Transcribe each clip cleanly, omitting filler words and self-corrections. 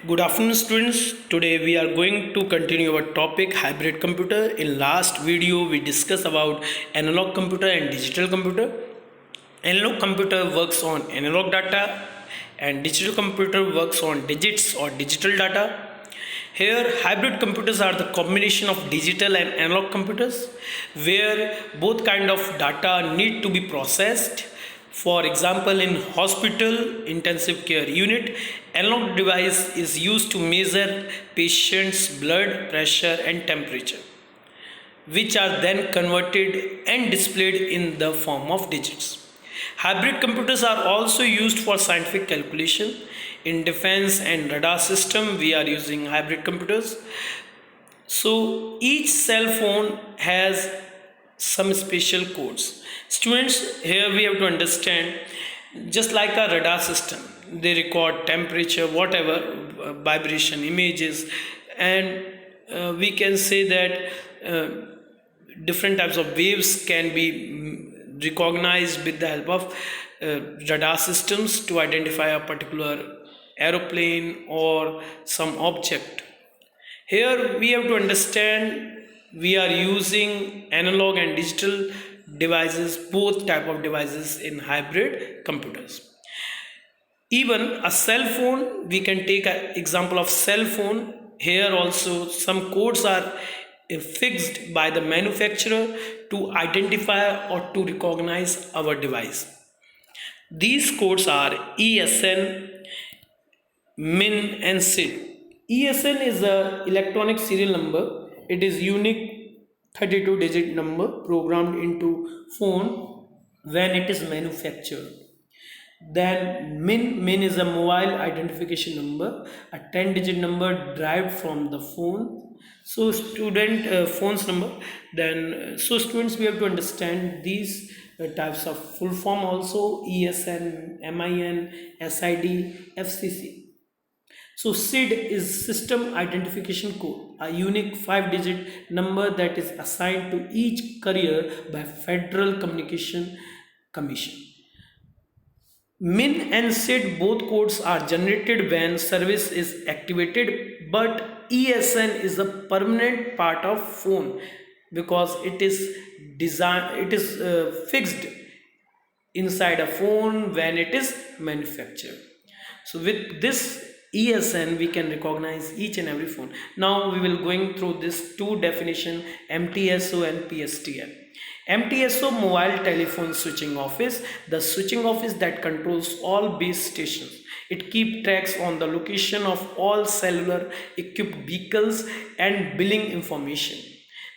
Good afternoon, students. Today we are going to continue our topic hybrid computer. In last video, we discussed about analog computer and digital computer. Analog computer works on analog data, and digital computer works on digits or digital data. Here, hybrid computers are the combination of digital and analog computers, where both kind of data need to be processed. For example, in hospital intensive care unit, analog device is used to measure patient's blood pressure and temperature, which are then converted and displayed in the form of digits. Hybrid computers are also used for scientific calculation. In defense and radar system, we are using hybrid computers. So each cell phone has some special codes. Students, here we have to understand, just like a radar system, they record temperature, whatever, vibration, images, and we can say that different types of waves can be recognized with the help of radar systems to identify a particular aeroplane or some object. Here we have to understand we are using analog and digital devices, both type of devices in hybrid computers. Even a cell phone, we can take an example of cell phone. Here also some codes are fixed by the manufacturer to identify or to recognize our device. These codes are ESN, MIN and SID. ESN is a electronic serial number. It is unique 32 digit number programmed into phone when it is manufactured. Then MIN is a mobile identification number, a 10 digit number derived from the phone. So student phones number. Then so students, we have to understand these types of full form also: ESN, MIN, SID, FCC. So SID is System Identification Code, a unique 5-digit number that is assigned to each carrier by Federal Communication Commission. MIN and SID both codes are generated when service is activated, but ESN is a permanent part of phone because it is fixed inside a phone when it is manufactured. So with this ESN we can recognize each and every phone. Now we will going through this two definition, MTSO and PSTN. MTSO, mobile telephone switching office, the switching office that controls all base stations. It keeps tracks on the location of all cellular equipped vehicles and billing information.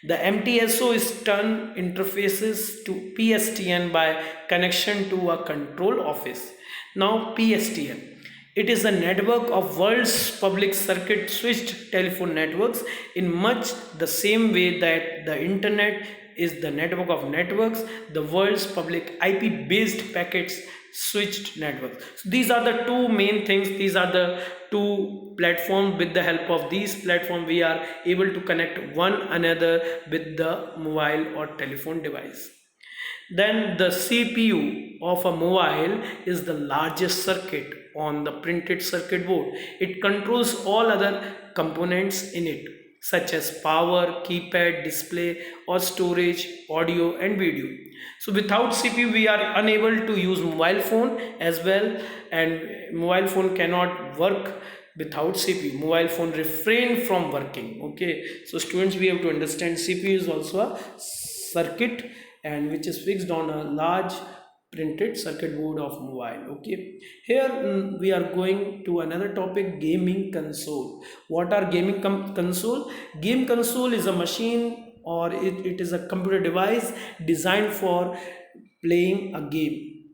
The MTSO is turn interfaces to PSTN by connection to a control office. Now PSTN. It is a network of world's public circuit switched telephone networks in much the same way that the internet is the network of networks, the world's public IP based packets switched networks. So these are the two main things. These are the two platforms. With the help of these platforms, we are able to connect one another with the mobile or telephone device. Then the CPU of a mobile is the largest circuit on the printed circuit board. It controls all other components in it, such as power, keypad, display, or storage, audio, and video. So without CPU, we are unable to use mobile phone as well, and mobile phone cannot work without CPU. Mobile phone refrain from working. Okay, so students, we have to understand CPU is also a circuit and which is fixed on a large printed circuit board of mobile. Okay, here we are going to another topic, gaming console. What are console? Game console is a machine or it is a computer device designed for playing a game,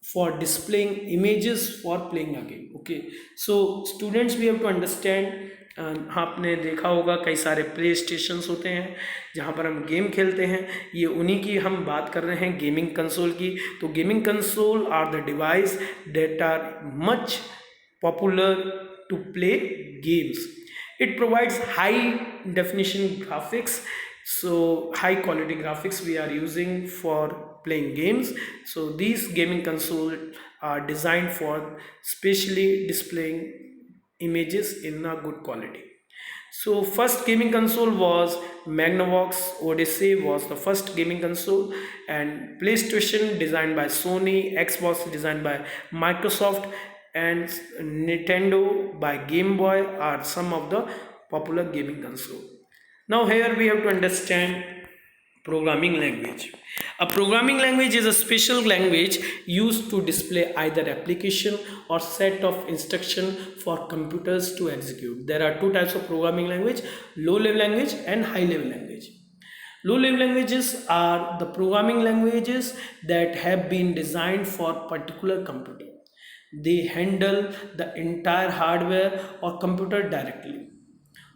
for displaying images, for playing a game. Okay, so students, we have to understand, आपने देखा होगा कई सारे play stations होते हैं जहाँ पर हम गेम खेलते हैं, ये उन्हीं की हम बात कर रहे हैं, गेमिंग कंसोल की. तो gaming console are the device that are much popular to play games. It provides high definition graphics, so high quality graphics we are using for playing games. So these gaming consoles are designed for specially displaying images in a good quality. So first gaming console was Magnavox Odyssey was the first gaming console, and PlayStation designed by Sony, Xbox designed by Microsoft, and Nintendo by Game Boy are some of the popular gaming console. Now here we have to understand programming language. A programming language is a special language used to display either application or set of instruction for computers to execute. There are two types of programming language: low level language and high level language. Low level languages are the programming languages that have been designed for particular computer. They handle the entire hardware or computer directly.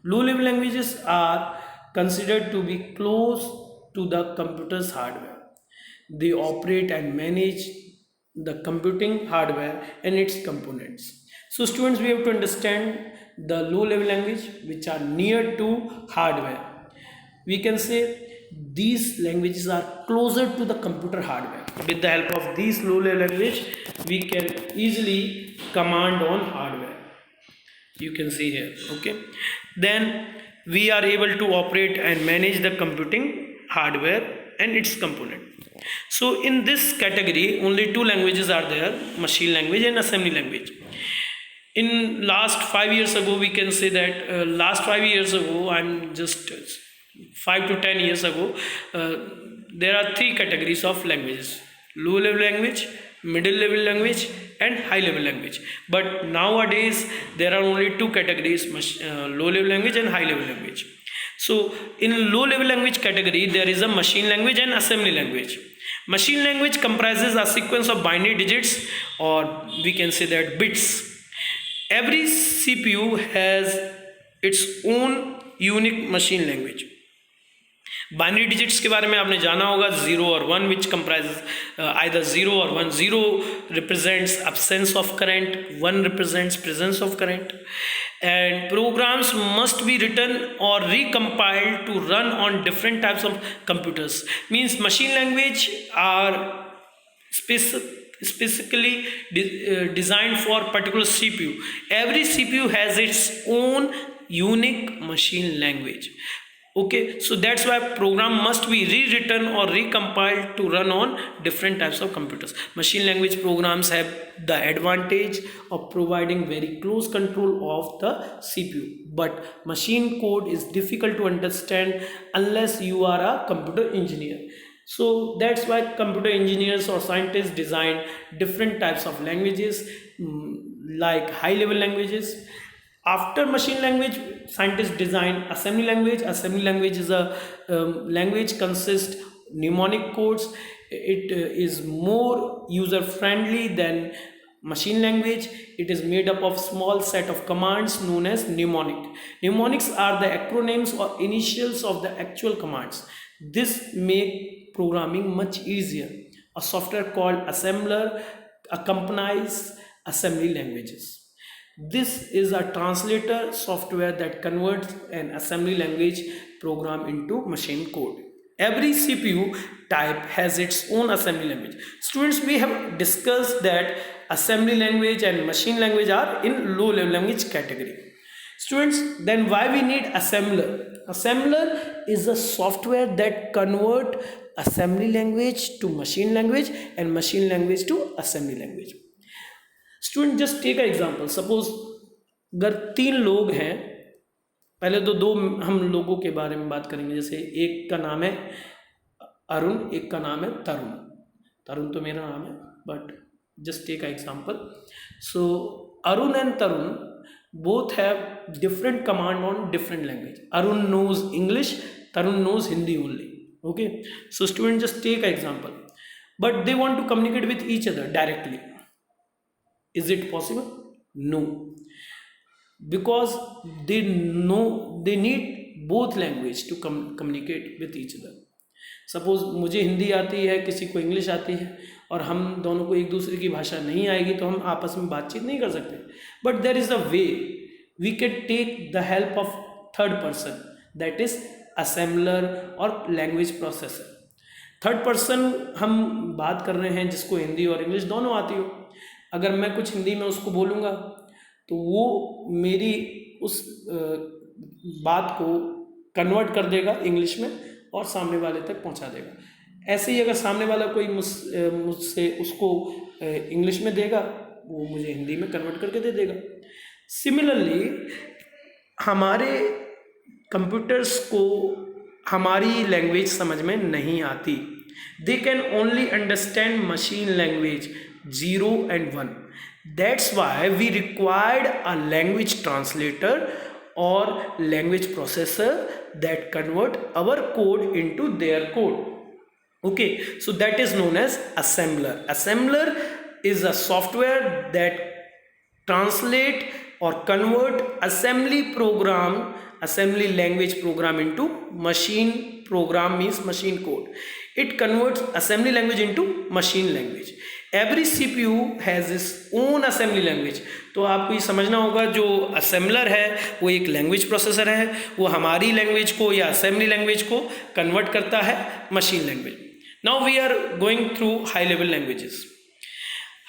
Low level languages are considered to be close to the computer's hardware. They operate and manage the computing hardware and its components. So students, we have to understand the low level language which are near to hardware. We can say these languages are closer to the computer hardware. With the help of these low level language, we can easily command on hardware. You can see here, okay. Then we are able to operate and manage the computing hardware and its component. So in this category only two languages are there: machine language and assembly language. In last 5 years ago, we can say that last 5 years ago, I'm just 5 to 10 years ago, there are three categories of languages: low level language, middle level language, and high level language. But nowadays there are only two categories: low level language and high level language. So in low level language category, there is a machine language and assembly language. Machine language comprises a sequence of binary digits, or we can say that bits. Every CPU has its own unique machine language. Binary digits के बारे में आपने जाना होगा, 0 और 1, विच comprises either 0 और 1. 0 represents absence of current, 1 represents presence of current, and programs must be written or recompiled to run on different types of computers. Means machine language are specifically designed for particular CPU. Every CPU has its own unique machine language. Okay, so that's why program must be rewritten or recompiled to run on different types of computers. Machine language programs have the advantage of providing very close control of the CPU, but machine code is difficult to understand unless you are a computer engineer. So that's why computer engineers or scientists design different types of languages, like high level languages. After machine language, scientists design assembly language. Assembly language is a language consists mnemonic codes. It is more user friendly than machine language. It is made up of small set of commands known as mnemonic. Mnemonics are the acronyms or initials of the actual commands. This make programming much easier. A software called assembler accompanies assembly languages. This is a translator software that converts an assembly language program into machine code. Every CPU type has its own assembly language. Students, we have discussed that assembly language and machine language are in low level language category. Students, then why we need assembler? Assembler is a software that convert assembly language to machine language and machine language to assembly language. Student just take a example. Suppose अगर 3 लोग हैं, पहले तो 2 हम लोगों के बारे में बात करेंगे. जैसे एक का नाम है अरुण, एक का नाम है तरुण. तरुण तो मेरा नाम है, but just take a example. So Arun and Tarun both have different command on different language. Arun knows English, Tarun knows Hindi only. Okay, so student just take a example, but they want to communicate with each other directly. Is it possible? No, because they need both language to communicate with each other. Suppose मुझे हिंदी आती है, किसी को English आती है, और हम दोनों को एक दूसरे की भाषा नहीं आएगी तो हम आपस में बातचीत नहीं कर सकते. But there is a way we can take the help of third person, that is assembler or language processor. Third person हम बात कर रहे हैं जिसको हिंदी और इंग्लिश दोनों आती हो. अगर मैं कुछ हिंदी में उसको बोलूँगा तो वो मेरी उस बात को कन्वर्ट कर देगा इंग्लिश में और सामने वाले तक पहुंचा देगा। ऐसे ही अगर सामने वाला कोई मुझसे उसको इंग्लिश में देगा, वो मुझे हिंदी में कन्वर्ट करके दे देगा। सिमिलरली हमारे कंप्यूटर्स को हमारी लैंग्वेज समझ में नहीं आती। They can only understand machine language 0 and 1. That's why we required a language translator or language processor that convert our code into their code. Okay, so that is known as assembler. Assembler is a software that translate or convert assembly language program into machine program, means machine code. It converts assembly language into machine language. Every CPU has its own assembly language. तो आपको ये समझना होगा, जो assembler है वो एक language processor है, वो हमारी लैंग्वेज को या असेंबली लैंग्वेज को कन्वर्ट करता है machine language. Now we are going through high level languages.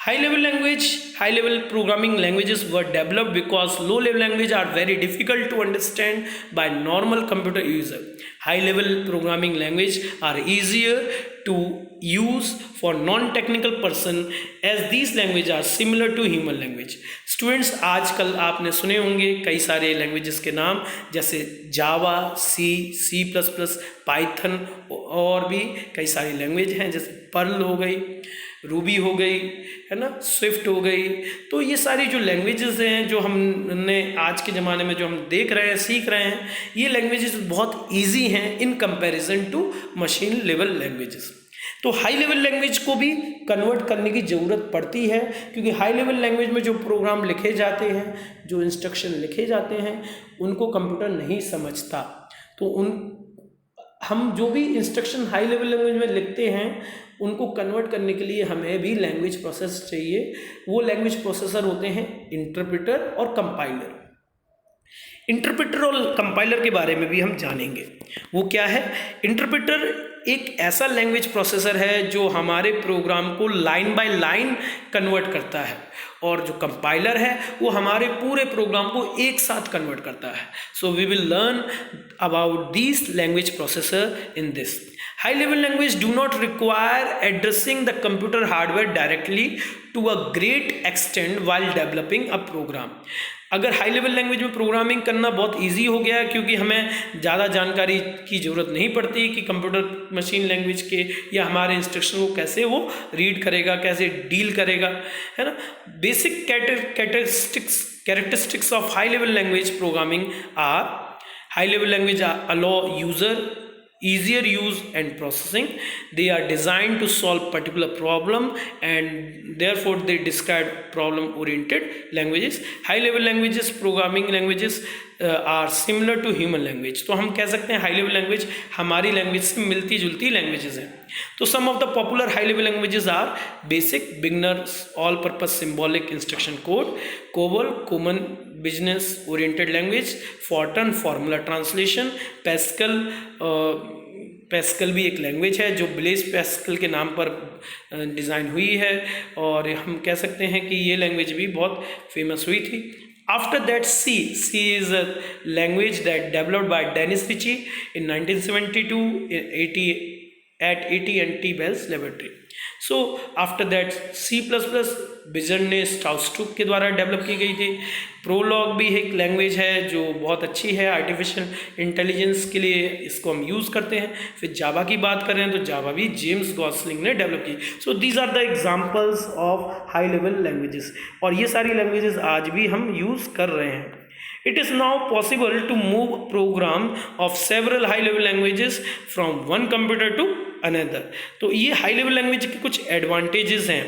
High level programming languages were developed because low level language are very difficult to understand by normal computer user. High level programming language are easier to use for non-technical person as these language are similar to human language. Students, आजकल आपने सुने होंगे कई सारे languages के नाम, जैसे जावा, C plus plus, Python, और भी कई सारी लैंग्वेज हैं, जैसे पर्ल हो गई, रूबी हो गई, है ना, स्विफ्ट हो गई। तो ये सारी जो लैंग्वेजेस हैं जो हमने आज के ज़माने में जो हम देख रहे हैं, सीख रहे हैं, ये लैंग्वेजेस बहुत इजी हैं in comparison to machine level languages. तो हाई लेवल लैंग्वेज को भी कन्वर्ट करने की ज़रूरत पड़ती है, क्योंकि हाई लेवल लैंग्वेज में जो प्रोग्राम लिखे जाते हैं, जो इंस्ट्रक्शन लिखे जाते हैं, उनको कंप्यूटर नहीं समझता। तो हम जो भी इंस्ट्रक्शन हाई लेवल लैंग्वेज में लिखते हैं, उनको कन्वर्ट करने के लिए हमें भी लैंग्वेज प्रोसेस चाहिए। वो लैंग्वेज प्रोसेसर होते हैं इंटरप्रेटर और कंपाइलर। इंटरप्रेटर और कंपाइलर के बारे में भी हम जानेंगे। वो क्या है? इंटरप्रेटर एक ऐसा लैंग्वेज प्रोसेसर है जो हमारे प्रोग्राम को लाइन बाय लाइन कन्वर्ट करता है, और जो कंपाइलर है वो हमारे पूरे प्रोग्राम को एक साथ कन्वर्ट करता है। So we will learn about this language processor in this. High level language do not require addressing the computer hardware directly to a great extend while developing a program. अगर high level language में programming करना बहुत easy हो गया है, क्योंकि हमें ज़्यादा जानकारी की ज़रूरत नहीं पड़ती कि कंप्यूटर मशीन लैंग्वेज के या हमारे इंस्ट्रक्शन को कैसे वो रीड करेगा, कैसे डील करेगा, है ना। Basic characteristics of high level language programming are: high level language allow user easier use and processing. They are designed to solve particular problem and therefore they describe problem oriented languages. High level languages, programming languages are similar to human language. तो हम कह सकते हैं high level language हमारी language से मिलती जुलती languages हैं। तो some of the popular high level languages are BASIC, beginners, all purpose symbolic instruction code, COBOL, common business oriented language, Fortran, formula translation, Pascal भी एक लैंग्वेज है जो ब्लेज पैस्कल के नाम पर डिज़ाइन हुई है, और हम कह सकते हैं कि ये लैंग्वेज भी बहुत फेमस हुई थी। After that, C is a language that developed by Dennis Ritchie in 1972 at AT&T Bell's Laboratory. So after that, C++ बिजर्ने स्टाउस्ट्रुक के द्वारा डेवलप की गई थी। प्रोलॉग भी एक लैंग्वेज है जो बहुत अच्छी है आर्टिफिशियल इंटेलिजेंस के लिए, इसको हम यूज़ करते हैं। फिर जावा की बात करें तो जावा भी जेम्स गॉसलिंग ने डेवलप की। So these are the examples of high level languages, और ये सारी लैंग्वेजेस आज भी हम यूज़ कर रहे हैं। It is now possible to move program of several high level languages from one computer to another. तो ये हाई लेवल लैंग्वेज के कुछ एडवांटेजेस हैं।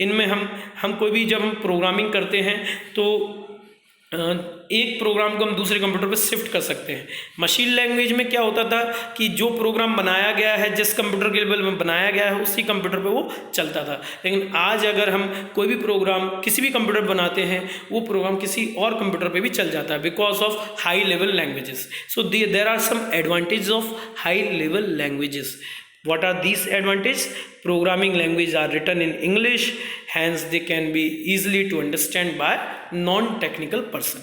इनमें हम कोई भी जब हम प्रोग्रामिंग करते हैं तो एक प्रोग्राम को हम दूसरे कंप्यूटर पर शिफ्ट कर सकते हैं। मशीन लैंग्वेज में क्या होता था कि जो प्रोग्राम बनाया गया है, जिस कंप्यूटर के लेवल में बनाया गया है, उसी कंप्यूटर पे वो चलता था। लेकिन आज अगर हम कोई भी प्रोग्राम किसी भी कंप्यूटर पर बनाते हैं, वो प्रोग्राम किसी और कंप्यूटर पे भी चल जाता है because of high level languages. So there are some advantage of high level languages. What are these advantages? Programming language are written in English, hence they can be easily to understand by non-technical person.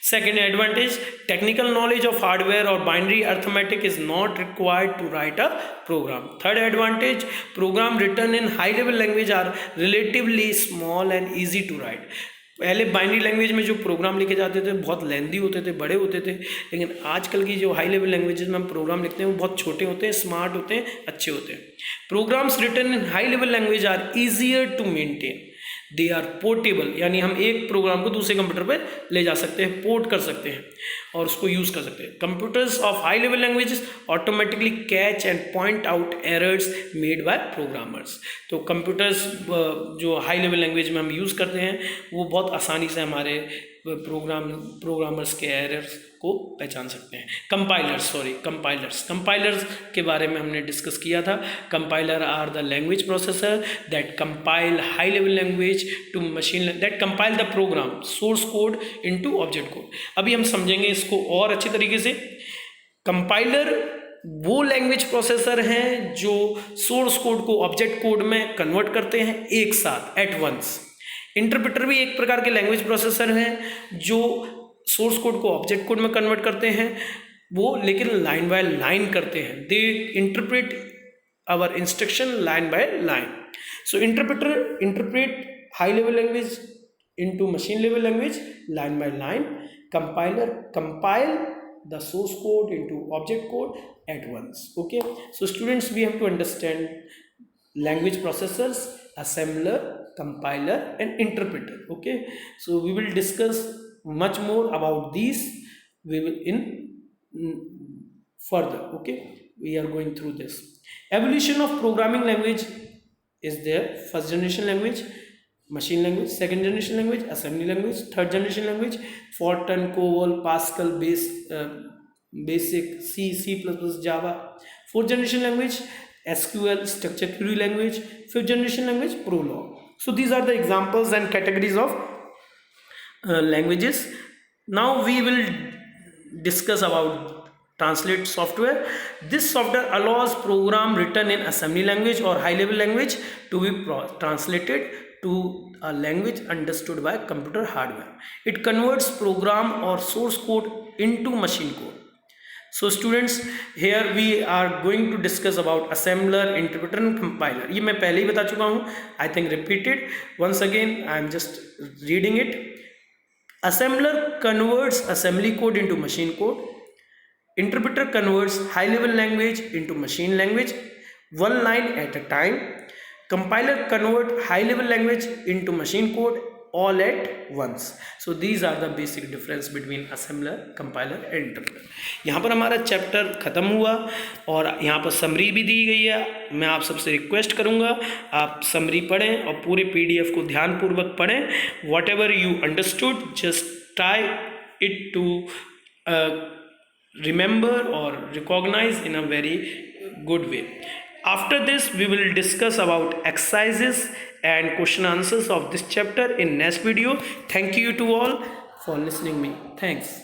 Second advantage, technical knowledge of hardware or binary arithmetic is not required to write a program. Third advantage, program written in high level language are relatively small and easy to write. पहले binary language में जो programme लिखे जाते थे बहुत लेंदी होते थे, बड़े होते थे, लेकिन आजकल की जो हाई लेवल लैंग्वेजेस में हम प्रोग्राम लिखते हैं वो बहुत छोटे होते हैं, स्मार्ट होते हैं, अच्छे होते हैं. Programs written in high level language are easier to maintain, they are portable, यानी हम एक प्रोग्राम को दूसरे कंप्यूटर पर ले जा सकते हैं, पोर्ट कर सकते हैं और उसको यूज़ कर सकते हैं. Computers of high level languages automatically catch and point out errors made by programmers. तो कंप्यूटर्स जो हाई लेवल लैंग्वेज में हम यूज़ करते हैं वो बहुत आसानी से हमारे प्रोग्रामर्स के एरर्स को पहचान सकते हैं. कंपाइलर्स के बारे में हमने डिस्कस किया था. Compiler are the language processor that compile high level language to machine, that compile the program source code into object code. अभी हम समझेंगे इसको और अच्छे तरीके से. कंपाइलर वो लैंग्वेज प्रोसेसर हैं जो सोर्स कोड को ऑब्जेक्ट कोड में कन्वर्ट करते हैं एक साथ, एट वंस. इंटरप्रेटर भी एक प्रकार के लैंग्वेज प्रोसेसर हैं जो सोर्स कोड को ऑब्जेक्ट कोड में कन्वर्ट करते हैं, वो लेकिन लाइन बाय लाइन करते हैं. They interpret our instruction line by line. So interpreter interpret high level language into machine level language line by line. Compiler compile the source code into object code at once. Okay, so students, we have to understand language processors, assembler, compiler and interpreter. Okay, so we will discuss much more about these, we will in further. Okay, we are going through this. Evolution of programming language is there. First generation language, machine language. Second generation language, assembly language. Third generation language, Fortran, COBOL, Pascal, Basic, C++, Java. Fourth generation language, SQL, structured query language. Fifth generation language, Prolog. So these are the examples and categories of languages. Now we will discuss about translate software. This software allows program written in assembly language or high level language to be translated to a language understood by computer hardware. It converts program or source code into machine code. So students, here we are going to discuss about assembler, interpreter and compiler. ये मैं पहले ही बता चुका हूँ. I think repeated once again. I am just reading it. Assembler converts assembly code into machine code. Interpreter converts high level language into machine language, one line at a time. Compiler convert high level language into machine code all at once. So these are the basic difference between assembler, compiler and interpreter. यहाँ पर हमारा chapter ख़त्म हुआ और यहाँ पर summary भी दी गई है. मैं आप सबसे रिक्वेस्ट करूँगा आप समरी पढ़ें और पूरे PDF को ध्यानपूर्वक पढ़ें. Whatever you understood, just try it to remember or recognize in a very good way. After this, we will discuss about exercises and question answers of this chapter in next video. Thank you to all for listening me. Thanks.